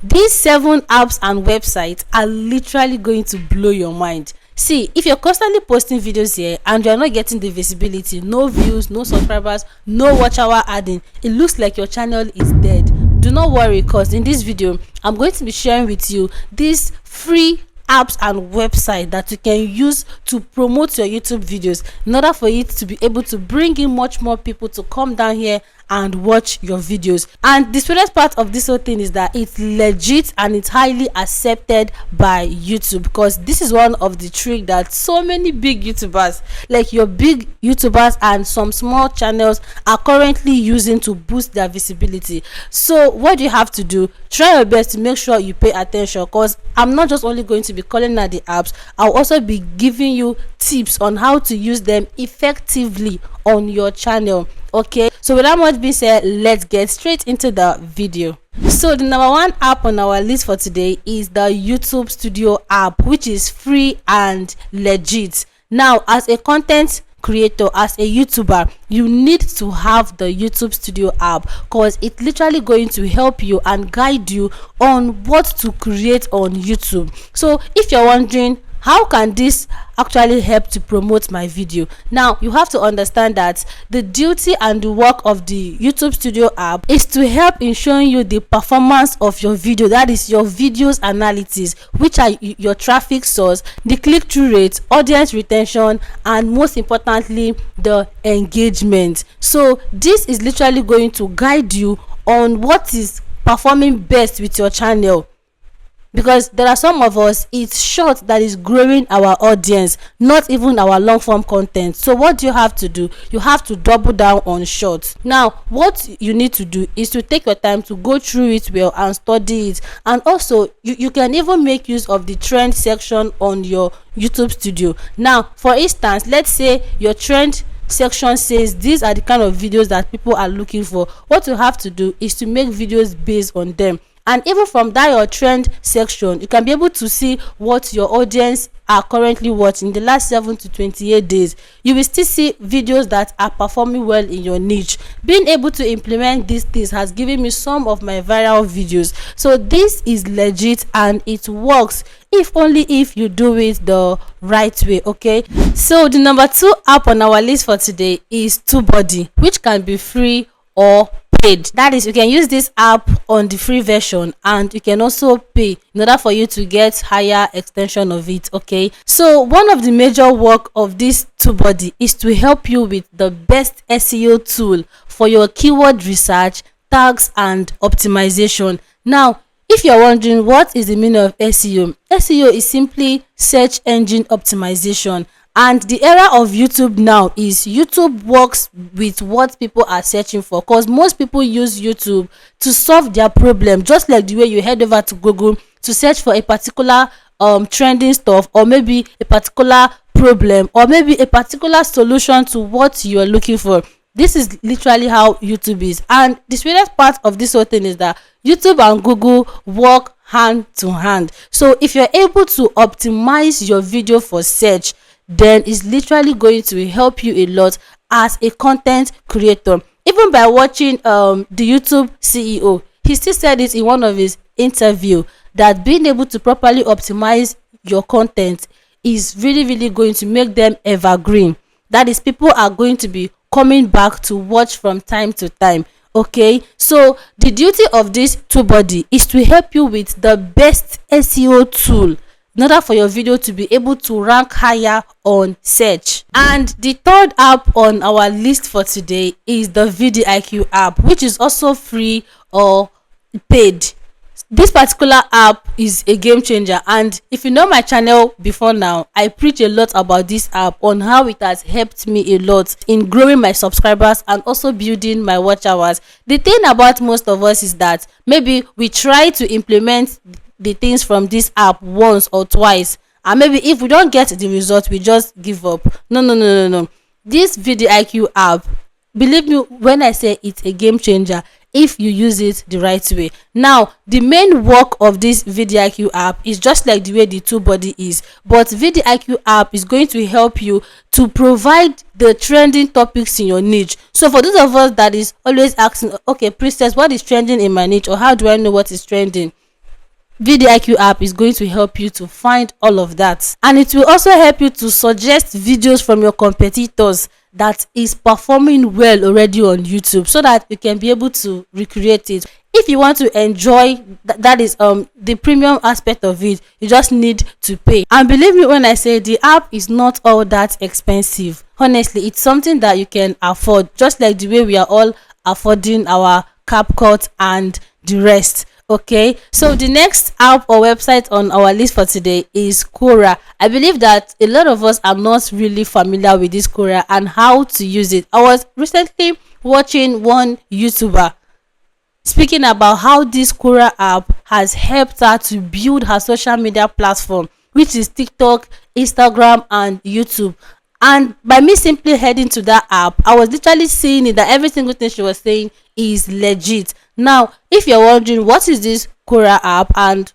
These 7 apps and websites are literally going to blow your mind. See, if you're constantly posting videos here and you're not getting the visibility, no views, no subscribers, no watch hour adding, it looks like your channel is dead. Do not worry, because in this video I'm going to be sharing with you these free apps and website that you can use to promote your YouTube videos in order for it to be able to bring in much more people to come down here and watch your videos. And the sweetest part of this whole thing is that it's legit and it's highly accepted by YouTube, because this is one of the trick that so many big YouTubers, like your big YouTubers and some small channels, are currently using to boost their visibility. So what you have to do, try your best to make sure you pay attention, because I'm not just only going to be calling out the apps, I'll also be giving you tips on how to use them effectively on your channel. Okay, so with that much being said, let's get straight into the video. So the number 1 app on our list for today is the YouTube Studio app, which is free and legit. Now, as a content creator, as a YouTuber, you need to have the YouTube Studio app, because it's literally going to help you and guide you on what to create on YouTube. So if you're wondering, how can this actually help to promote my video? Now, you have to understand that the duty and the work of the YouTube Studio app is to help in showing you the performance of your video, that is your videos analytics, which are your traffic source, the click-through rate, audience retention, and most importantly, the engagement. So this is literally going to guide you on what is performing best with your channel, because there are some of us, it's short that is growing our audience, not even our long form content. So what do you have to do? You have to double down on short. Now, what you need to do is to take your time to go through it well and study it. And also you can even make use of the trend section on your YouTube Studio. Now, for instance, let's say your trend section says these are the kind of videos that people are looking for. What you have to do is to make videos based on them. And even from that your trend section, you can be able to see what your audience are currently watching in the last 7 to 28 days. You will still see videos that are performing well in your niche. Being able to implement these things has given me some of my viral videos. So this is legit and it works, if only if you do it the right way. Okay, so the number 2 app on our list for today is TubeBuddy, which can be free or paid. That is, you can use this app on the free version and you can also pay in order for you to get higher extension of it. Okay, so one of the major work of this TubeBuddy is to help you with the best SEO tool for your keyword research, tags, and optimization. Now, if you're wondering what is the meaning of SEO is simply search engine optimization. And the era of YouTube now is YouTube works with what people are searching for, because most people use YouTube to solve their problem, just like the way you head over to Google to search for a particular trending stuff, or maybe a particular problem, or maybe a particular solution to what you're looking for. This is literally how YouTube is. And the sweetest part of this whole thing is that YouTube and Google work hand to hand. So if you're able to optimize your video for search, then it's literally going to help you a lot as a content creator. Even by watching the YouTube CEO, he still said it in one of his interview that being able to properly optimize your content is really going to make them evergreen. That is, people are going to be coming back to watch from time to time. Okay, so the duty of this TubeBuddy is to help you with the best SEO tool in order for your video to be able to rank higher on search. And the 3rd app on our list for today is the vidIQ app, which is also free or paid. This particular app is a game changer, and if you know my channel before now, I preach a lot about this app on how it has helped me a lot in growing my subscribers and also building my watch hours. The thing about most of us is that maybe we try to implement the things from this app once or twice, and maybe if we don't get the result, we just give up. No. This vidIQ app, believe me when I say it's a game changer if you use it the right way. Now, the main work of this vidIQ app is just like the way the TubeBuddy is, but vidIQ app is going to help you to provide the trending topics in your niche. So for those of us that is always asking, okay, Princess, what is trending in my niche, or how do I know what is trending? vidIQ app is going to help you to find all of that, and it will also help you to suggest videos from your competitors that is performing well already on YouTube, so that you can be able to recreate it. If you want to enjoy that is the premium aspect of it, you just need to pay. And believe me when I say the app is not all that expensive. Honestly, it's something that you can afford, just like the way we are all affording our CapCut and the rest. Okay, so the next app or website on our list for today is Quora. I believe that a lot of us are not really familiar with this Quora and how to use it. I was recently watching one YouTuber speaking about how this Quora app has helped her to build her social media platform, which is TikTok, Instagram, and YouTube. And by me simply heading to that app, I was literally seeing it that every single thing she was saying is legit. Now, if you're wondering what is this Quora app and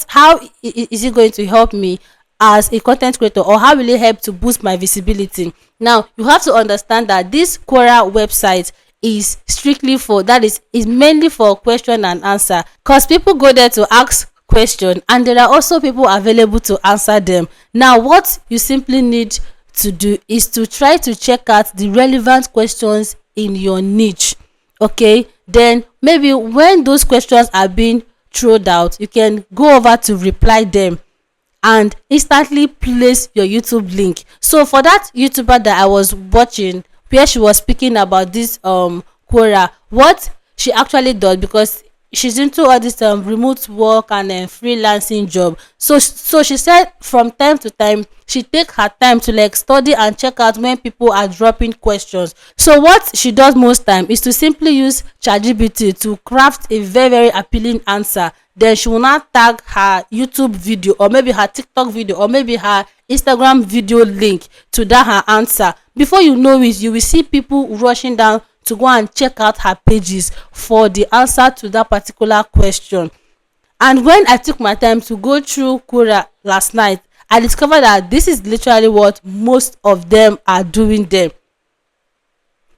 how is it going to help me as a content creator, or how will it help to boost my visibility? Now, you have to understand that this Quora website is strictly for is mainly for question and answer, because people go there to ask question and there are also people available to answer them. Now, what you simply need to do is to try to check out the relevant questions in your niche. Okay, then maybe when those questions are being thrown out, you can go over to reply them and instantly place your YouTube link. So for that YouTuber that I was watching, where she was speaking about this Quora, what she actually does, because she's into all this remote work and freelancing job, so she said from time to time she take her time to like study and check out when people are dropping questions. So what she does most time is to simply use ChatGPT to craft a very very appealing answer. Then she will not tag her YouTube video or maybe her TikTok video or maybe her Instagram video link to that her answer. Before you know it, you will see people rushing down to go and check out her pages for the answer to that particular question. And when I took my time to go through Quora last night, I discovered that this is literally what most of them are doing there.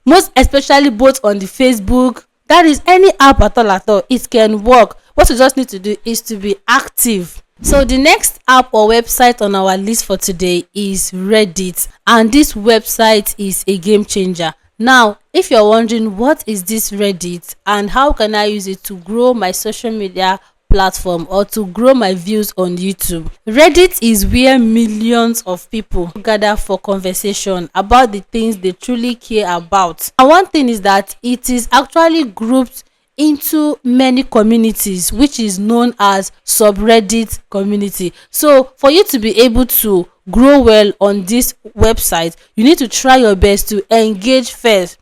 Most especially both on the Facebook, that is any app at all, it can work. What you just need to do is to be active. So the next app or website on our list for today is Reddit, and this website is a game changer. Now, if you're wondering what is this Reddit and how can I use it to grow my social media platform or to grow my views on YouTube, Reddit is where millions of people gather for conversation about the things they truly care about. And one thing is that it is actually grouped into many communities, which is known as subreddit community. So for you to be able to grow well on this website, you need to try your best to engage first.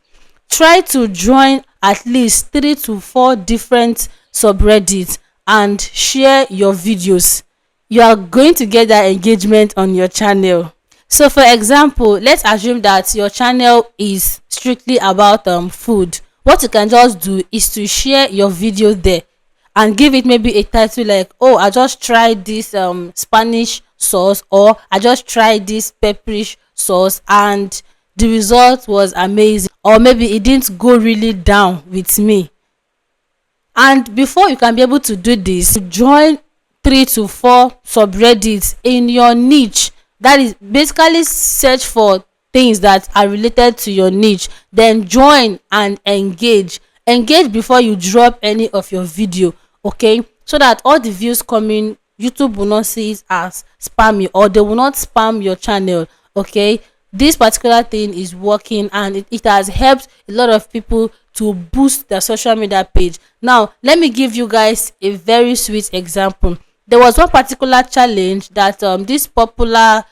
Try to join at least 3 to 4 different subreddits and share your videos. You are going to get that engagement on your channel. So for example, let's assume that your channel is strictly about food. What you can just do is to share your video there and give it maybe a title like, oh, I just tried this Spanish sauce, or I just tried this pepperish sauce and the result was amazing, or maybe it didn't go really down with me. And before you can be able to do this, join 3 to 4 subreddits in your niche. That is basically search for things that are related to your niche, then join and engage before you drop any of your video, okay, so that all the views coming, YouTube will not see it as spammy, or they will not spam your channel. Okay, this particular thing is working and it has helped a lot of people to boost their social media page. Now let me give you guys a very sweet example. There was one particular challenge that this popular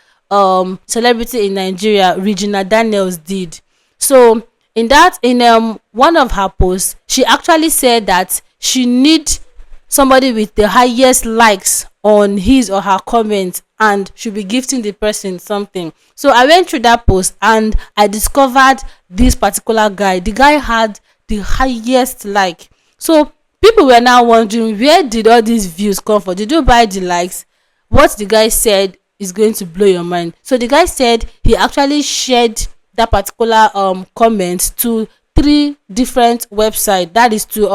celebrity in Nigeria, Regina Daniels, did. So in one of her posts, she actually said that she need somebody with the highest likes on his or her comment and should be gifting the person something. So I went through that post and I discovered this particular guy. The guy had the highest like. So people were now wondering, where did all these views come from? Did you buy the likes? What the guy said is going to blow your mind. So the guy said he actually shared that particular comment to 3 different websites, that is to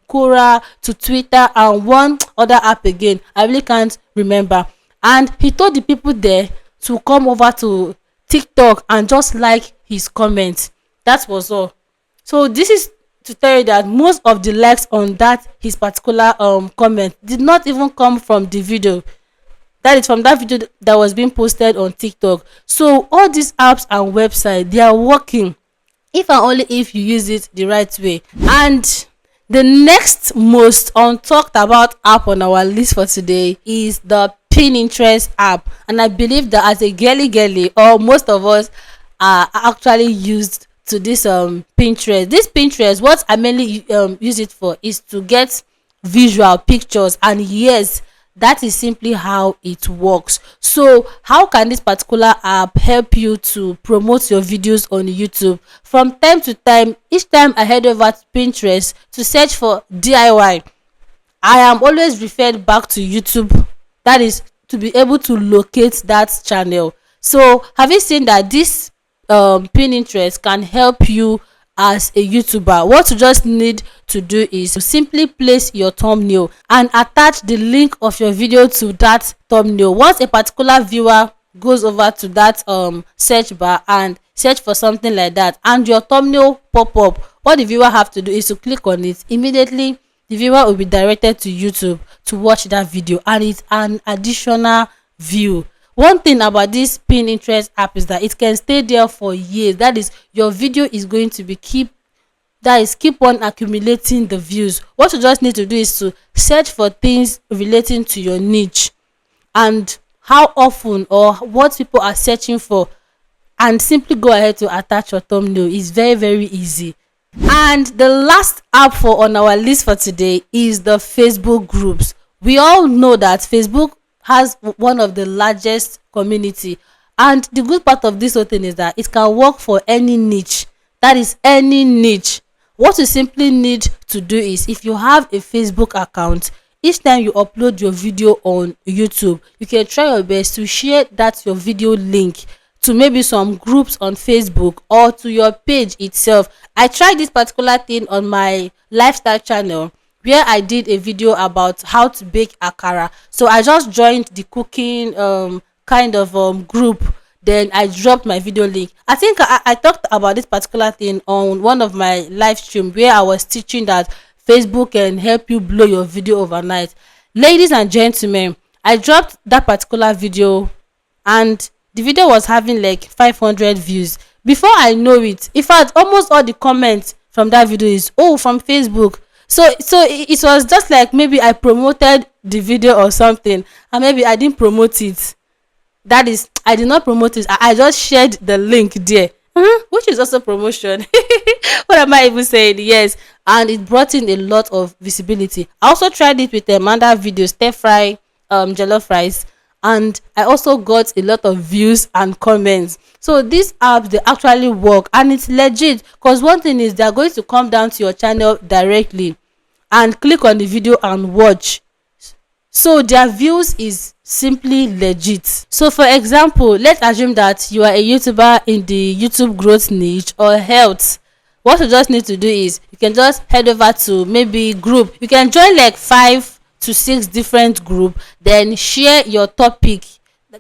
Quora, to Twitter, and one other app again, I really can't remember. And he told the people there to come over to TikTok and just like his comments. That was all. So this is to tell you that most of the likes on that his particular comment did not even come from the video, that is from that video that was being posted on TikTok. So all these apps and websites, they are working if and only if you use it the right way. And the next most untalked about app on our list for today is the Pinterest app. And I believe that as a girly, or most of us are actually used to this Pinterest. This Pinterest, what I mainly use it for is to get visual pictures. And yes, that is simply how it works. So how can this particular app help you to promote your videos on YouTube? From time to time, each time I head over to Pinterest to search for DIY, I am always referred back to YouTube, that is to be able to locate that channel. So have you seen that this Pinterest can help you as a YouTuber? What you just need to do is to simply place your thumbnail and attach the link of your video to that thumbnail. Once a particular viewer goes over to that search bar and search for something like that, and your thumbnail pop up, what the viewer have to do is to click on it. Immediately the viewer will be directed to YouTube to watch that video, and it's an additional view. One thing about this Pinterest app is that it can stay there for years. That is, your video is going to be keep on accumulating the views. What you just need to do is to search for things relating to your niche and how often or what people are searching for, and simply go ahead to attach your thumbnail. It's very, very easy. And the last app for on our list for today is the Facebook groups. We all know that Facebook has one of the largest community, and the good part of this whole thing is that it can work for any niche. That is, any niche. What you simply need to do is, if you have a Facebook account, each time you upload your video on YouTube, you can try your best to share that your video link to maybe some groups on Facebook or to your page itself. I tried this particular thing on my lifestyle channel, where I did a video about how to bake akara. So I just joined the cooking kind of group. Then I dropped my video link. I think I talked about this particular thing on one of my live stream, where I was teaching that Facebook can help you blow your video overnight. Ladies and gentlemen, I dropped that particular video and the video was having like 500 views. Before I know it, in fact, almost all the comments from that video is, oh, from Facebook. So it was just like maybe I promoted the video or something, and maybe I didn't promote it. That is, I did not promote it. I just shared the link there, which is also promotion. What am I even saying? Yes, and it brought in a lot of visibility. I also tried it with Amanda video, stir fry jollof rice, and I also got a lot of views and comments. So these apps, they actually work, and it's legit, because one thing is, they are going to come down to your channel directly and click on the video and watch. So their views is simply legit. So for example, let's assume that you are a YouTuber in the YouTube growth niche or health. What you just need to do is, you can just head over to maybe group. You can join like 5 to 6 different group, then share your topic,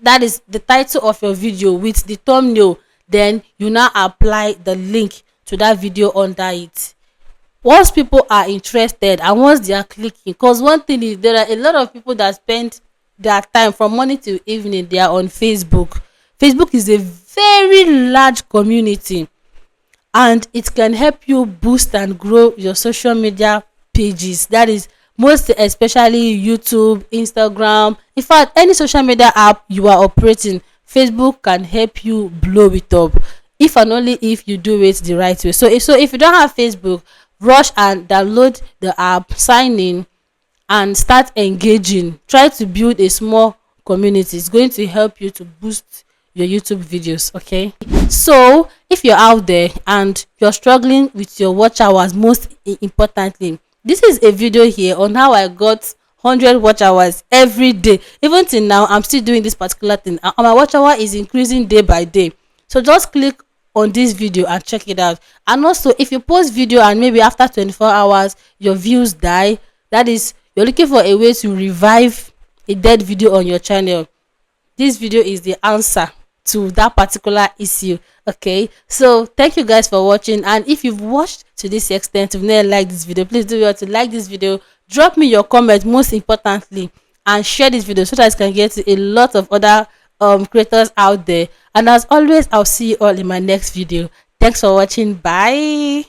that is the title of your video, with the thumbnail. Then you now apply the link to that video under it. Once people are interested and once they are clicking, because one thing is, there are a lot of people that spend their time from morning till evening, they are on Facebook. Facebook is a very large community, and it can help you boost and grow your social media pages. That is, most especially YouTube, Instagram, in fact any social media app you are operating, Facebook can help you blow it up, if and only if you do it the right way. So if you don't have Facebook, rush and download the app, sign in, and start engaging. Try to build a small community. It's going to help you to boost your YouTube videos. Okay, so if you're out there and you're struggling with your watch hours, most importantly, this is a video here on how I got 100 watch hours every day. Even till now, I'm still doing this particular thing, and my watch hour is increasing day by day. So just click on this video and check it out. And also, if you post video and maybe after 24 hours your views die, that is, you're looking for a way to revive a dead video on your channel, this video is the answer to that particular issue. Okay, so thank you guys for watching, and if you've watched to this extent, if you never liked this video, please do well to like this video, drop me your comment, most importantly, and share this video so that it can get to a lot of other creators out there. And as always, I'll see you all in my next video. Thanks for watching. Bye.